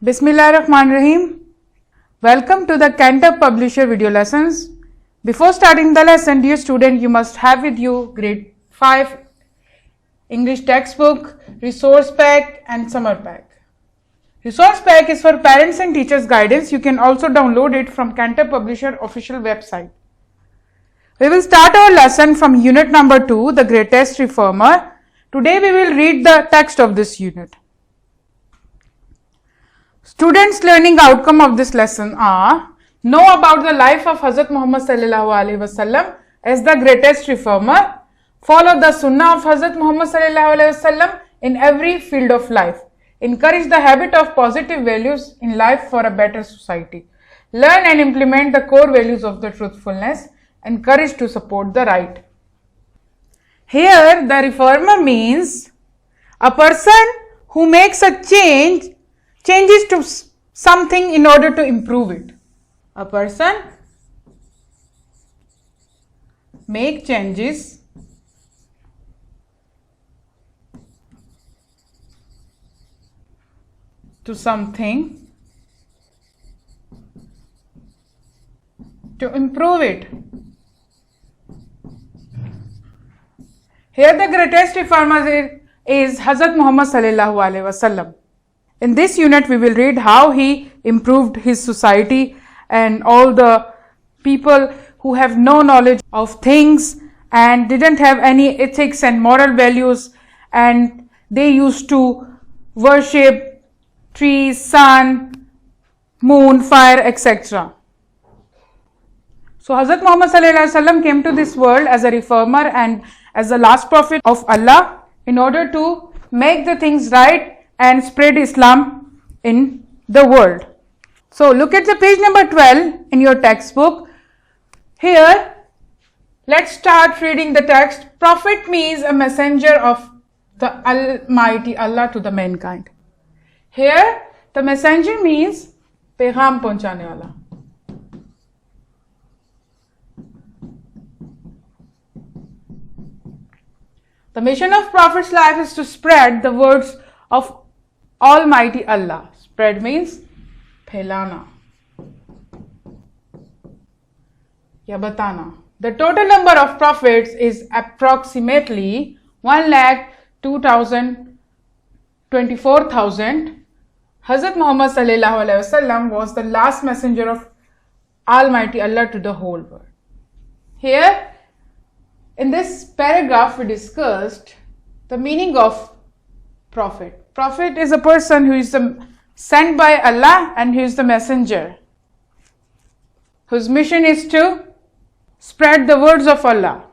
Bismillahirrahmanirrahim. Welcome to the Cantor Publisher video lessons. Before starting the lesson, dear student, you must have with you grade 5 English textbook, resource pack and summer pack. Resource pack is for parents and teachers guidance. You can also download it from Cantor Publisher official website. We will start our lesson from unit number 2, the greatest reformer. Today we will read the text of this unit. Students' learning outcome of this lesson are: know about the life of Hazrat Muhammad sallallahu alaihi wasallam as the greatest reformer, follow the sunnah of Hazrat Muhammad sallallahu alaihi wasallam in every field of life, encourage the habit of positive values in life for a better society, learn and implement the core values of the truthfulness, encourage to support the right. Here the reformer means a person who makes a changes to something in order to improve it. A person make changes to something to improve it. Here the greatest reformer is Hazrat Muhammad sallallahu alaihi wasallam. In this unit we will read how he improved his society and all the people who have no knowledge of things and didn't have any ethics and moral values, and they used to worship trees, sun, moon, fire, etc. So Hazrat Muhammad sallallahu alaihi wasallam came to this world as a reformer and as the last prophet of Allah in order to make the things right and spread Islam in the world. So look at the page number 12 in your textbook. Here, let's start reading the text. Prophet means a messenger of the Almighty Allah to the mankind. Here, the messenger means पैगाम पहुंचाने वाला. The mission of Prophet's life is to spread the words of Almighty Allah. Spread means फैलाना या बताना. The total number of prophets is approximately 1,02,024,000. Hazrat Muhammad sallallahu alaihi wasallam was the last messenger of Almighty Allah to the whole world. Here, in this paragraph, we discussed the meaning of prophet. Prophet is a person who is sent by Allah and who is the messenger, whose mission is to spread the words of Allah.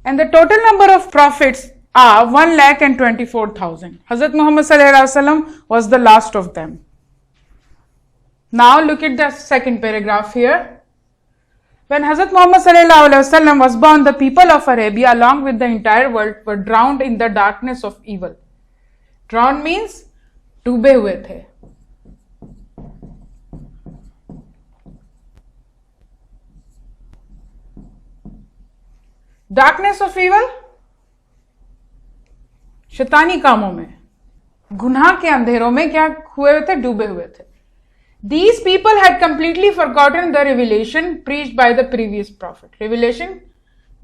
And the total number of prophets are 1,24,000. Hazrat Muhammad sallallahu alaihi wasallam was the last of them. Now look at the second paragraph here. When Hazrat Muhammad sallallahu alaihi wasallam was born, the people of Arabia along with the entire world were drowned in the darkness of evil. Drowned means डूबे हुए थे. Darkness of evil, शैतानी कामों में, गुनाह के अंधेरों में क्या हुए हुए थे? डूबे हुए थे. These people had completely forgotten the revelation preached by the previous prophet. Revelation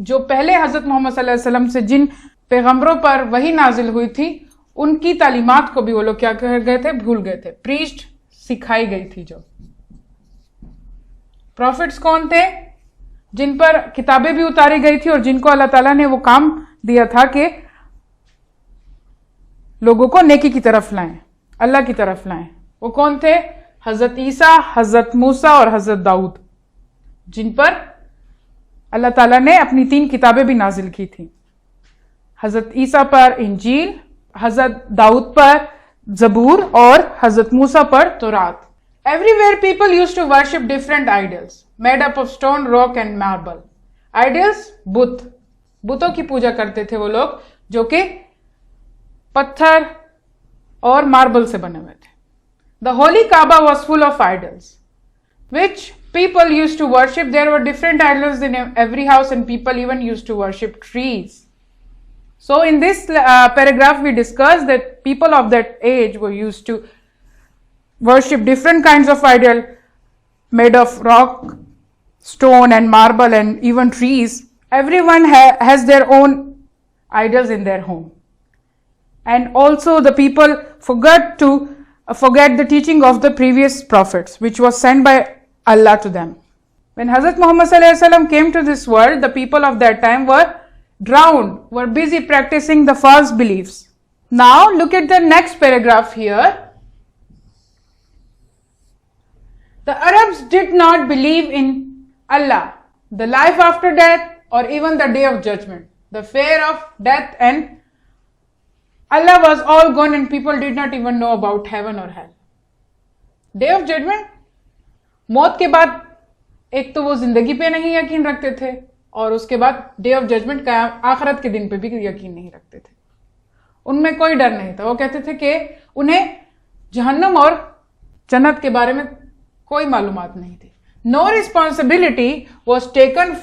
जो पहले हजरत मोहम्मद सल्लल्लाहु अलैहि वसल्लम से जिन पैगंबरों पर वही नाजिल हुई थी, उनकी तालीमात को भी वो लोग क्या कर गए थे? भूल गए थे. प्रीच्ड, सिखाई गई थी. जो प्रॉफिट्स कौन थे? जिन पर किताबें भी उतारी गई थी और जिनको अल्लाह ताला ने वो काम दिया था कि लोगों को नेकी की तरफ लाएं, अल्लाह की तरफ लाएं. वो कौन थे? हजरत ईसा, हजरत मूसा और हजरत दाऊद, जिन पर अल्लाह ताला ने अपनी 3 किताबें भी नाजिल की थी. हजरत ईसा पर इंजील, हजरत दाऊद पर जबूर और हजरत मूसा पर तौरात. Everywhere people used to worship different idols made up of stone, rock and marble. Idols, बुत, बुतों की पूजा करते थे वो लोग जो कि पत्थर और मार्बल से बने हुए थे. The holy Kaaba was full of idols which people used to worship. There were different idols in every house and people even used to worship trees. So in this paragraph we discussed that people of that age were used to worship different kinds of idol made of rock, stone and marble and even trees. Everyone has their own idols in their home. And also the people forget the teaching of the previous prophets, which was sent by Allah to them. When Hazrat Muhammad ﷺ came to this world, the people of that time were drowned, were busy practicing the false beliefs. Now look at the next paragraph here. The Arabs did not believe in Allah, the life after death, or even the day of judgment. The fear of death and Allah was all gone and people did not even know about heaven or hell. Day of judgment, मौत के बाद एक तो वो जिंदगी पे नहीं यकीन रखते थे और उसके बाद डे ऑफ जजमेंट का आखिरत के दिन पे भी यकीन नहीं रखते थे. उनमें कोई डर नहीं था. वो कहते थे कि उन्हें जहन्नम और जन्नत के बारे में कोई मालूमात नहीं थी. No responsibility was taken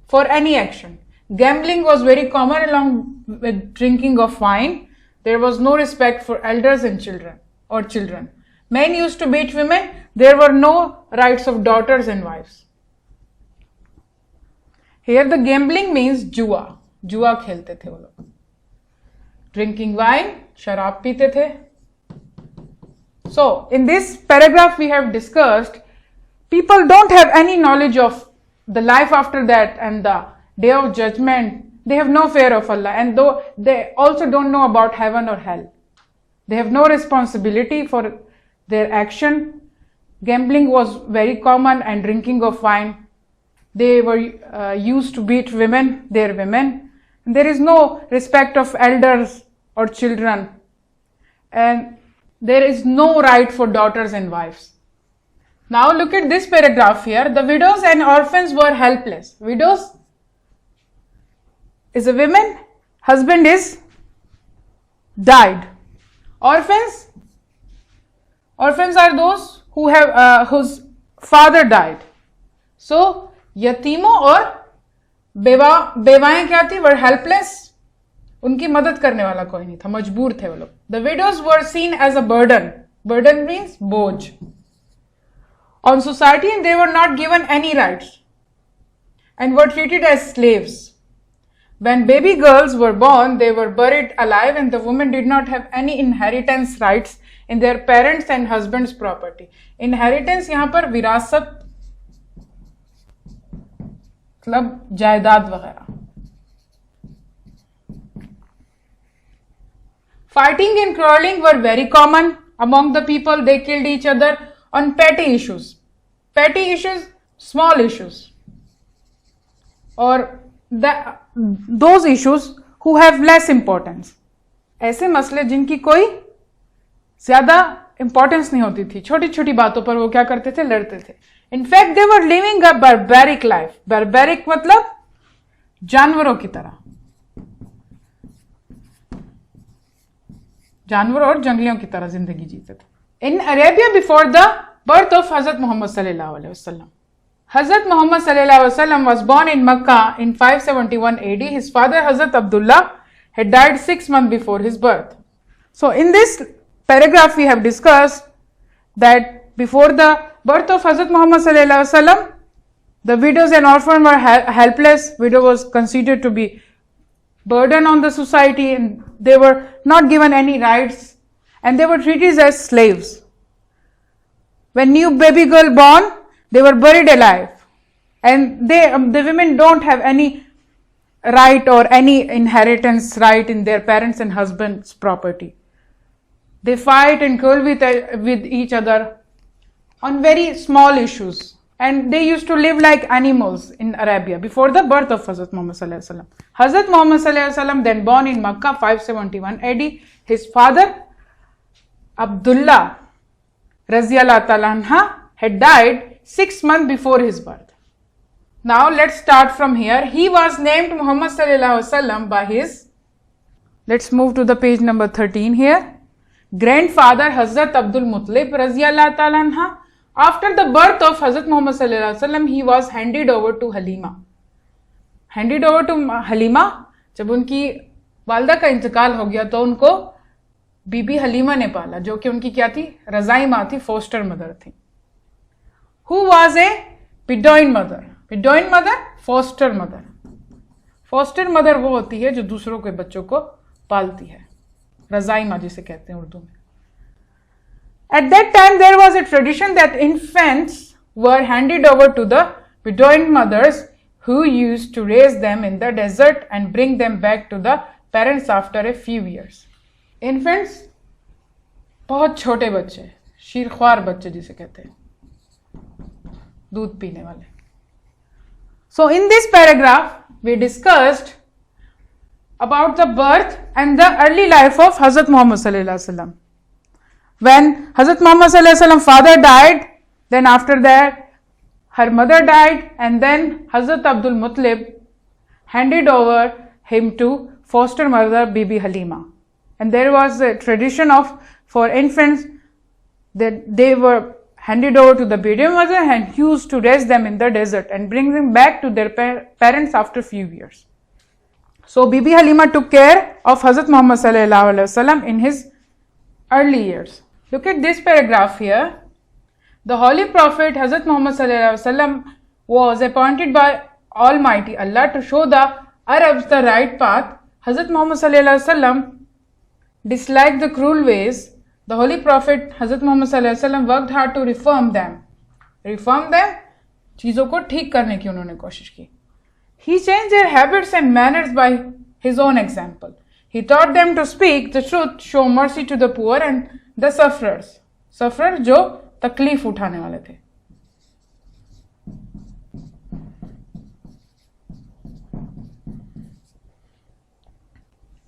for any action. Gambling was very common along with drinking of wine. There was no respect for elders and children. Men used to beat women. There were no rights of daughters and wives. Here the gambling means जुआ. जुआ खेलते थे वो लोग. Drinking wine, शराब पीते थे. So in this paragraph we have discussed, people don't have any knowledge of the life after that and the day of judgment. They have no fear of Allah, and though they also don't know about heaven or hell. They have no responsibility for their action. Gambling was very common and drinking of wine. They were used to beat women, their women. And there is no respect of elders or children. And there is no right for daughters and wives. Now look at this paragraph here. The widows and orphans were helpless. Widows is a woman, husband is died. Orphans are those who have whose father died. So यतीमों और बेवाएं क्या थी? were helpless. उनकी मदद करने वाला कोई नहीं था, मजबूर थे वो लोग. The widows were seen as a burden. Burden means बोझ on society, and they were not given any rights and were treated as slaves. When baby girls were born, they were buried alive and the women did not have any inheritance rights in their parents' and husbands' property. Inheritance यहाँ पर विरासत मतलब जायदाद वगैरह. Fighting and quarreling were very common among the people. They killed each other on petty issues. Petty issues, small issues. Or those issues who have less importance. ऐसे मसले जिनकी कोई ज्यादा इंपॉर्टेंस नहीं होती थी, छोटी छोटी बातों पर वो क्या करते थे? लड़ते थे. In fact they were living a barbaric life. Barbaric मतलब जानवरों की तरह, जानवरों और जंगलियों की तरह जिंदगी जीते थे. इन Arabia before the birth of हजरत मोहम्मद सल्लल्लाहु अलैहि वसल्लम. Hazrat Muhammad sallallahu alaihi wasallam was born in Makkah in 571 AD. His father Hazrat Abdullah had died 6 months before his birth. So in this paragraph we have discussed that before the birth of Hazrat Muhammad sallallahu alaihi wasallam, the widows and orphans were helpless. Widow was considered to be burden on the society and they were not given any rights and they were treated as slaves. When new baby girl born, they were buried alive and the women don't have any right or any inheritance right in their parents and husbands' property. They fight and quarrel with each other on very small issues and they used to live like animals in Arabia before the birth of Hazrat Muhammad sallallahu alaihi wasallam. Hazrat Muhammad sallallahu alaihi wasallam then born in Makkah 571 AD. His father Abdullah Raziyallahu ta'ala anha had died 6 months before his birth. Now let's start from here. He was named Muhammad sallallahu alaihi wasallam by his, let's move to the page number 13 here, grandfather Hazrat Abdul Muttalib Raziyallahu ta'ala anha. After the birth of Hazrat Muhammad sallallahu alaihi wasallam, he was handed over to Halima. Handed over to Halima, जब उनकी वालदा का इंतकाल हो गया तो उनको बीबी हलीमा ने पाला, जो कि उनकी क्या थी, रजाई माँ थी, फोस्टर मदर थी. Who was a Bedouin mother. Bedouin mother, foster mother. Foster mother वो होती है जो दूसरों के बच्चों को पालती है, रजाई माँ जिसे कहते हैं उर्दू में. At that time there was a tradition that infants were handed over to the Bedouin mothers who used to raise them in the desert and bring them back to the parents after a few years. Infants, बहुत छोटे बच्चे, शीरख्वार बच्चे जिसे कहते हैं, दूध पीने वाले. So in this paragraph we discussed about the birth and the early life of Hazrat Muhammad sallallahu alaihi wasallam. When Hazrat Muhammad sallallahu alaihi wasallam father died, then after that her mother died, and then Hazrat Abdul Muttalib handed over him to foster mother Bibi Halima. And there was a tradition of, for infants, that they were handed over to the Bedouin mother and used to raise them in the desert and bring them back to their parents after few years. So Bibi Halima took care of Hazrat Muhammad sallallahu alaihi wasallam in his early years. Look at this paragraph here. The Holy Prophet Hazrat Muhammad sallallahu alaihi wasallam was appointed by Almighty Allah to show the Arabs the right path. Hazrat Muhammad sallallahu alaihi wasallam disliked the cruel ways. The Holy Prophet Hazrat Muhammad sallallahu alaihi wasallam worked hard to reform them. Reform them, चीजों को ठीक करने की उन्होंने कोशिश की. He changed their habits and manners by his own example. He taught them to speak the truth, show mercy to the poor and the sufferers. Sufferers जो तकलीफ उठाने वाले थे.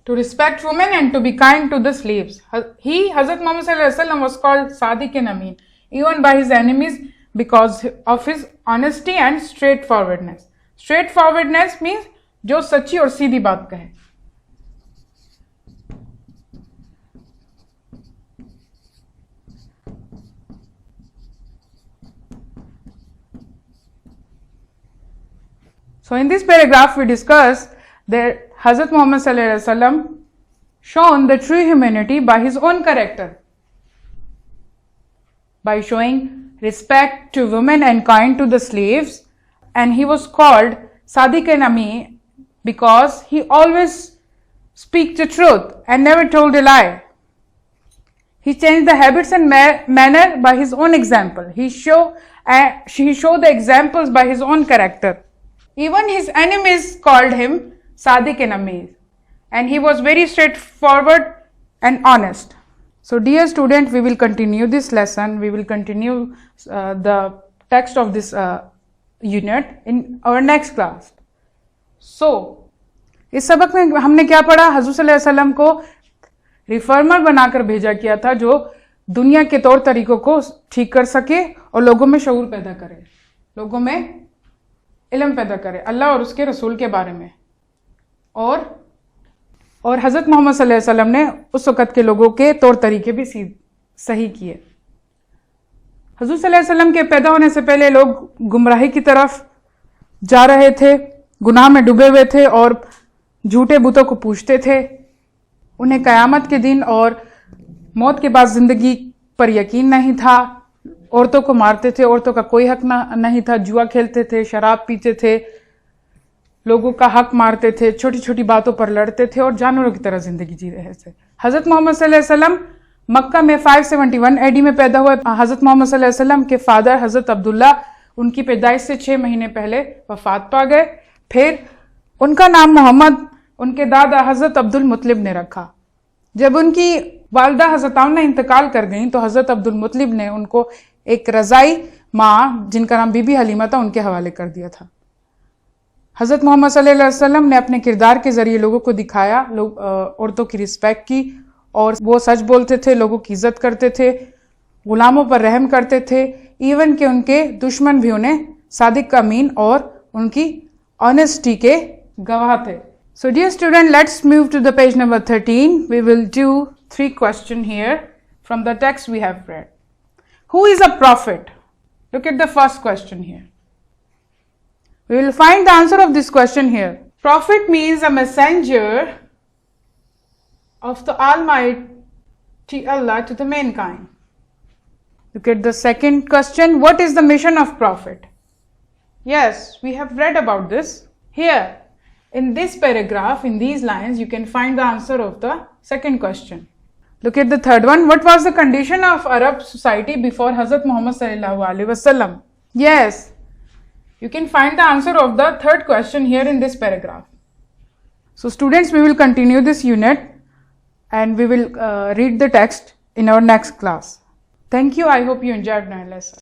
To respect women and to be kind to the slaves. He, Hazrat Muhammad sallallahu alaihi wasallam, was called Sadiq and Amin, even by his enemies, because of his honesty and straightforwardness. Straightforwardness means जो सच्ची और सीधी बात कहे. So in this paragraph we discuss that Hazrat Muhammad sallallahu alaihi wasallam shown the true humanity by his own character, by showing respect to women and kind to the slaves, and he was called Sadiq and Ami because he always speak the truth and never told a lie. He changed the habits and manner by his own example. He showed the examples by his own character. Even his enemies called him Sadiq and Amir, and he was very straightforward and honest. So dear student, we will continue this lesson. We will continue the text of this unit in our next class. So इस सबक में हमने क्या पढ़ा? हज़रत सल्लल्लाहु अलैहि वसल्लम को रिफॉर्मर बनाकर भेजा किया था, जो दुनिया के तौर तरीकों को ठीक कर सके और लोगों में शऊर पैदा करे, लोगों में इल्म पैदा करे अल्लाह और उसके रसूल के बारे में. और हज़रत मोहम्मद सल्लल्लाहु अलैहि वसल्लम ने उस वक़्त के लोगों के तौर तरीके भी सही किए. हज़रत सल्लल्लाहु अलैहि वसल्लम के पैदा होने से पहले लोग गुमराही की तरफ जा रहे थे, गुनाह में डूबे हुए थे और झूठे बुतों को पूजते थे. उन्हें क़यामत के दिन और मौत के बाद ज़िंदगी पर यकीन नहीं था. औरतों को मारते थे, औरतों का कोई हक नहीं था, जुआ खेलते थे, शराब पीते थे, लोगों का हक मारते थे, छोटी छोटी बातों पर लड़ते थे और जानवरों की तरह जिंदगी जी रहे थे. हज़रत मोहम्मद सल्लल्लाहु अलैहि वसल्लम मक्का में 571 AD में पैदा हुए. हज़रत मोहम्मद सल्लल्लाहु अलैहि वसल्लम के फादर हज़रत अब्दुल्ला उनकी पैदाइश से 6 महीने पहले वफात पा गए. फिर उनका नाम मोहम्मद उनके दादा हज़रत अब्दुल मुत्तलिब ने रखा. जब उनकी वालदा हज़रत आमना इंतकाल कर गईं तो हज़रत अब्दुल मुत्तलिब ने उनको एक रज़ाई माँ जिनका नाम बीबी हलीमा था उनके हवाले कर दिया था. हज़रत मोहम्मद सल्लल्लाहु अलैहि वसल्लम ने अपने किरदार के ज़रिए लोगों को दिखाया, लोग औरतों की रिस्पेक्ट की और वो सच बोलते थे, लोगों की इज्जत करते थे, गुलामों पर रहम करते थे, इवन कि उनके दुश्मन भी उन्हें सादिक अमीन और उनकी ऑनेस्टी के गवाह थे. So dear student, let's move to the page number 13. We will do 3 questions here from the text we have read. Who is a prophet? Look at the first question here. We will find the answer of this question here. Prophet means a messenger of the Almighty Allah to the mankind. Look at the second question. What is the mission of Prophet? Yes, we have read about this. Here, in this paragraph, in these lines, you can find the answer of the second question. Look at the third one. What was the condition of Arab society before Hazrat Muhammad sallallahu alaihi wasallam? Yes, you can find the answer of the third question here in this paragraph. So students, we will continue this unit and we will read the text in our next class. Thank you. I hope you enjoyed my lesson.